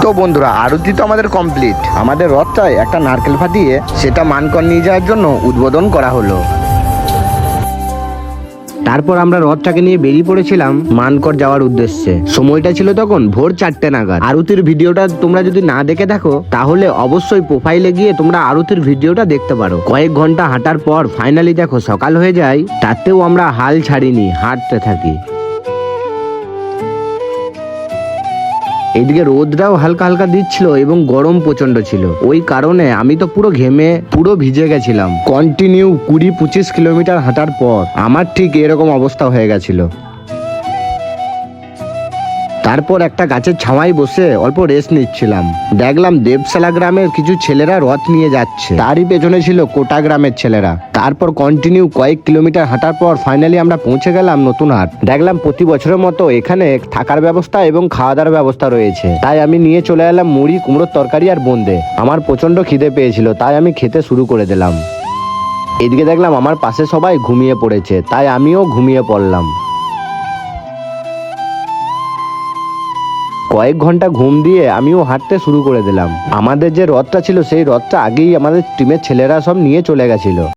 তো বন্ধুরা, আরতি তো আমাদের কমপ্লিট। আমাদের রথটায় একটা নারকেল ফাটিয়ে সেটা মানকর নিয়ে যাওয়ার জন্য উদ্বোধন করা হলো। তারপর আমরা রথটাকে নিয়ে বেরিয়ে পড়েছিলাম মানকর যাওয়ার উদ্দেশ্যে। সময়টা ছিল তখন ভোর 4টে নাগাদ। আরতির ভিডিওটা তোমরা যদি না দেখে থাকো তাহলে অবশ্যই প্রোফাইলে গিয়ে তোমরা আরতির ভিডিওটা দেখতে পারো। কয়েক ঘন্টা হাঁটার পর ফাইনালি দেখো সকাল হয়ে যায়, তাতেও আমরা হাল ছাড়িনি, হাঁটতে থাকি। এইদিকে রোদটাও হালকা হালকা দিচ্ছিল এবং গরম প্রচন্ড ছিল। ওই কারণে আমি তো পুরো ঘেমে পুরো ভিজে গেছিলাম। কন্টিনিউ 20-25 কিলোমিটার হাঁটার পর আমার ঠিক এরকম অবস্থা হয়ে গেছিল। তারপর একটা গাছের ছাওয়ায় বসে অল্প রেস্ট নিচ্ছিলাম। দেখলাম দেবশালা গ্রামের কিছু ছেলেরা রথ নিয়ে যাচ্ছে, তারই পেছনে ছিল কোটা গ্রামের ছেলেরা। তারপর কন্টিনিউ কয়েক কিলোমিটার হাঁটার পর ফাইনালি আমরা পৌঁছে গেলাম নতুন হাট। দেখলাম প্রতি বছরের মতো এখানে থাকার ব্যবস্থা এবং খাওয়া দাওয়ার ব্যবস্থা রয়েছে, তাই আমি নিয়ে চলে এলাম মুড়ি, কুমড়োর তরকারি আর বোঁদে। আমার প্রচন্ড খিদে পেয়েছিল, তাই আমি খেতে শুরু করে দিলাম। এদিকে দেখলাম আমার পাশে সবাই ঘুমিয়ে পড়েছে, তাই আমিও ঘুমিয়ে পড়লাম। কয়েক ঘন্টা ঘুম দিয়ে আমিও হাঁটতে শুরু করে দিলাম। আমাদের যে রথটা ছিল সেই রথটা আগেই আমাদের টিমের ছেলেরা সব নিয়ে চলে গেছিল।